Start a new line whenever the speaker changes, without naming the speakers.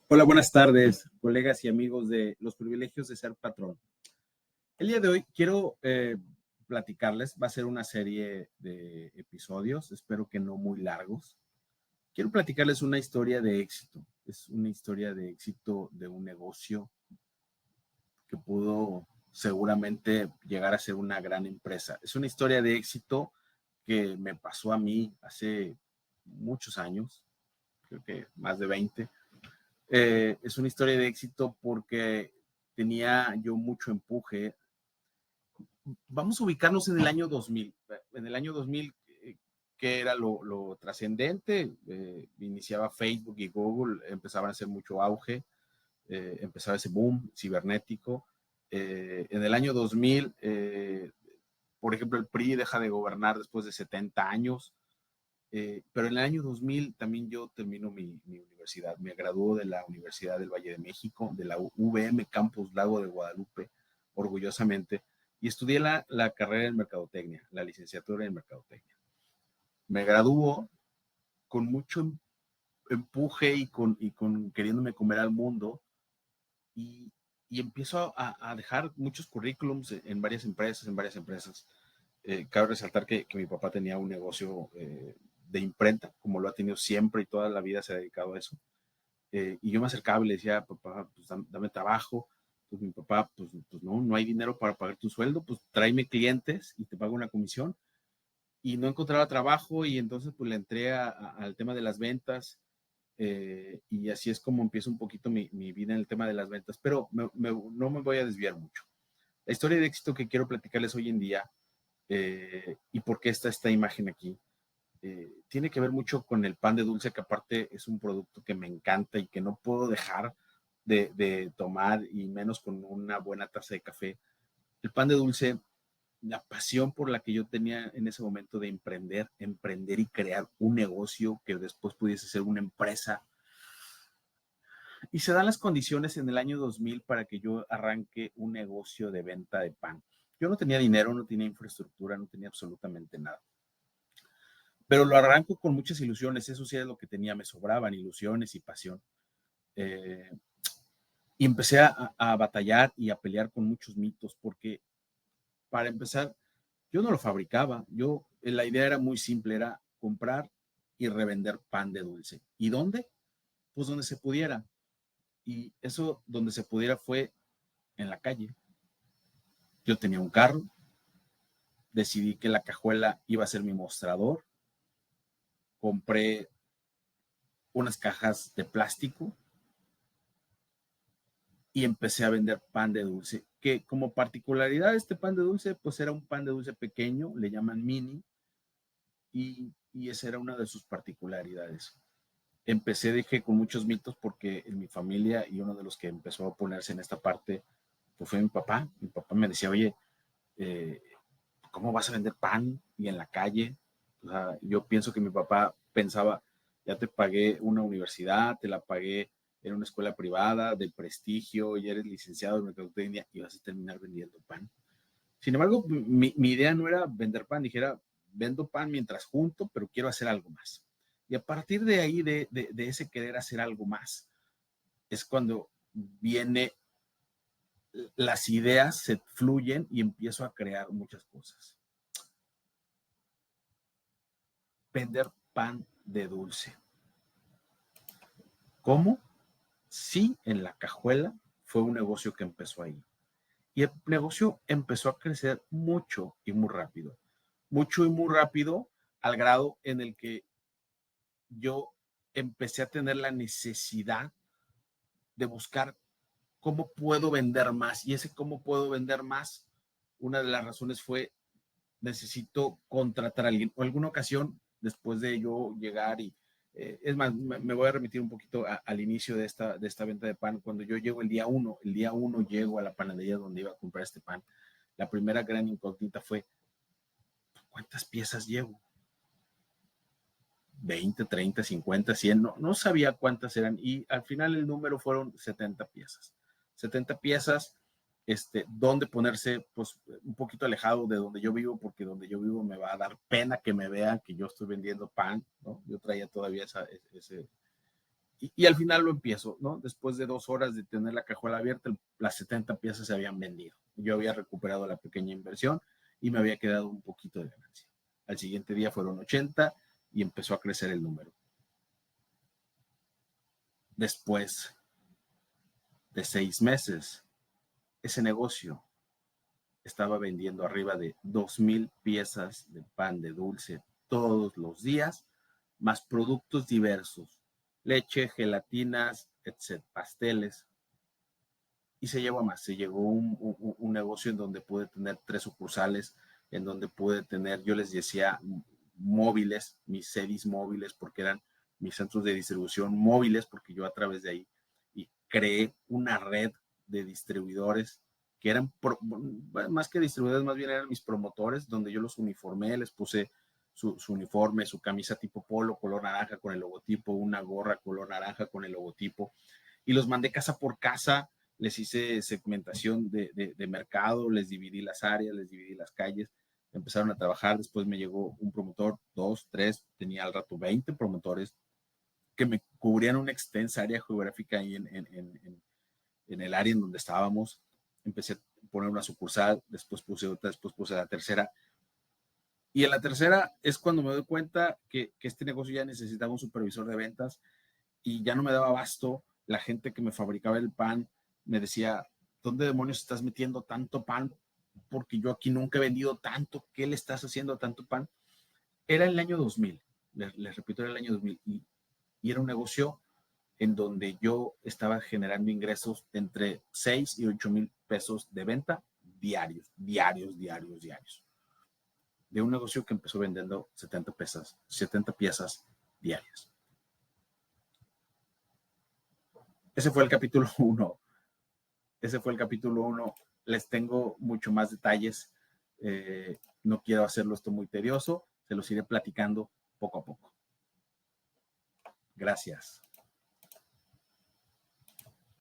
Hola, buenas tardes, colegas y amigos de Los Privilegios de Ser Patrón. El día de hoy quiero platicarles, va a ser una serie de episodios, espero que no muy largos. Quiero platicarles una historia de éxito. Es una historia de éxito de un negocio que pudo seguramente llegar a ser una gran empresa. Es una historia de éxito que me pasó a mí hace muchos años, creo que más de 20. Es una historia de éxito porque tenía yo mucho empuje. Vamos a ubicarnos en el año 2000. En el año 2000, ¿qué era lo trascendente? Iniciaba Facebook y Google, empezaban a hacer mucho auge, empezaba ese boom cibernético. En el año 2000, por ejemplo, el PRI deja de gobernar después de 70 años. Pero en el año 2000 también yo termino mi universidad. Me graduó de la Universidad del Valle de México, de la UVM Campus Lago de Guadalupe, orgullosamente, y estudié la carrera en Mercadotecnia, la licenciatura en Mercadotecnia. Me graduó con mucho empuje y con queriéndome comer al mundo y, y empiezo a dejar muchos currículums en varias empresas. Cabe resaltar que mi papá tenía un negocio de imprenta, como lo ha tenido siempre y toda la vida se ha dedicado a eso. Y yo me acercaba y le decía, papá, pues dame trabajo. Pues mi papá, pues no hay dinero para pagar tu sueldo, pues tráeme clientes y te pago una comisión. Y no encontraba trabajo y entonces pues le entré al tema de las ventas. Y así es como empiezo un poquito mi vida en el tema de las ventas, pero no me voy a desviar mucho. La historia de éxito que quiero platicarles hoy en día y por qué está esta imagen aquí. Tiene que ver mucho con el pan de dulce, que aparte es un producto que me encanta y que no puedo dejar de tomar, y menos con una buena taza de café. El pan de dulce, la pasión por la que yo tenía en ese momento de emprender y crear un negocio que después pudiese ser una empresa. Y se dan las condiciones en el año 2000 para que yo arranque un negocio de venta de pan. Yo no tenía dinero, no tenía infraestructura, no tenía absolutamente nada. Pero lo arranco con muchas ilusiones, eso sí es lo que tenía, me sobraban ilusiones y pasión. Eh, y empecé a batallar y a pelear con muchos mitos, porque para empezar, yo no lo fabricaba, la idea era muy simple, era comprar y revender pan de dulce. ¿Y dónde? Pues donde se pudiera. Y eso donde se pudiera fue en la calle. Yo tenía un carro, decidí que la cajuela iba a ser mi mostrador, compré unas cajas de plástico y empecé a vender pan de dulce, que como particularidad de este pan de dulce, pues era un pan de dulce pequeño, le llaman mini, y esa era una de sus particularidades. Empecé, dije, con muchos mitos porque en mi familia, y uno de los que empezó a ponerse en esta parte, pues fue mi papá. Mi papá me decía, oye, eh, ¿cómo vas a vender pan y en la calle? O sea, yo pienso que mi papá pensaba, ya te pagué una universidad, te la pagué en una escuela privada de prestigio, ya eres licenciado en mercadotecnia y vas a terminar vendiendo pan. Sin embargo, mi idea no era vender pan, dijera, vendo pan mientras junto, pero quiero hacer algo más. Y a partir de ahí, de ese querer hacer algo más, es cuando viene, las ideas se fluyen y empiezo a crear muchas cosas. Vender pan de dulce. ¿Cómo? Sí, en la cajuela fue un negocio que empezó ahí. Y el negocio empezó a crecer mucho y muy rápido. Mucho y muy rápido al grado en el que yo empecé a tener la necesidad de buscar cómo puedo vender más. Y ese cómo puedo vender más, una de las razones fue necesito contratar a alguien. O alguna ocasión, después de yo llegar es más, me voy a remitir un poquito al inicio de esta venta de pan. Cuando yo llego el día uno llego a la panadería donde iba a comprar este pan. La primera gran incógnita fue, ¿cuántas piezas llevo? 20, 30, 50, 100, no sabía cuántas eran, y al final el número fueron 70 piezas. 70 piezas, donde ponerse, pues un poquito alejado de donde yo vivo, porque donde yo vivo me va a dar pena que me vean que yo estoy vendiendo pan, ¿no? Yo traía todavía Y al final lo empiezo, ¿no? Después de 2 horas de tener la cajuela abierta, las 70 piezas se habían vendido. Yo había recuperado la pequeña inversión y me había quedado un poquito de ganancia. Al siguiente día fueron 80 y empezó a crecer el número. Después de 6 meses, ese negocio estaba vendiendo arriba de 2,000 piezas de pan de dulce todos los días, más productos diversos, leche, gelatinas, etc., pasteles. Y se llevó a más, se llegó un negocio en donde pude tener 3 sucursales, en donde pude tener, yo les decía, móviles, mis sedis móviles, porque eran mis centros de distribución móviles, porque yo a través de ahí y creé una red de distribuidores que eran, más que distribuidores, más bien eran mis promotores, donde yo los uniformé, les puse su uniforme, su camisa tipo polo, color naranja con el logotipo, una gorra color naranja con el logotipo, y los mandé casa por casa, les hice segmentación de mercado, les dividí las áreas, les dividí las calles, empezaron a trabajar, después me llegó un promotor, 2, 3, tenía al rato 20 promotores que me cubrían una extensa área geográfica ahí en el área en donde estábamos. Empecé a poner una sucursal, después puse otra, después puse la tercera. Y en la tercera es cuando me doy cuenta que este negocio ya necesitaba un supervisor de ventas y ya no me daba abasto. La gente que me fabricaba el pan me decía, ¿dónde demonios estás metiendo tanto pan? Porque yo aquí nunca he vendido tanto. ¿Qué le estás haciendo a tanto pan? Era el año 2000, les repito, era el año 2000 y era un negocio en donde yo estaba generando ingresos entre 6 y 8 mil pesos de venta diarios, diarios, diarios, diarios. De un negocio que empezó vendiendo 70 piezas diarias. Ese fue el capítulo 1. Ese fue el capítulo 1. Les tengo mucho más detalles. No quiero hacerlo esto muy tedioso. Se los iré platicando poco a poco. Gracias.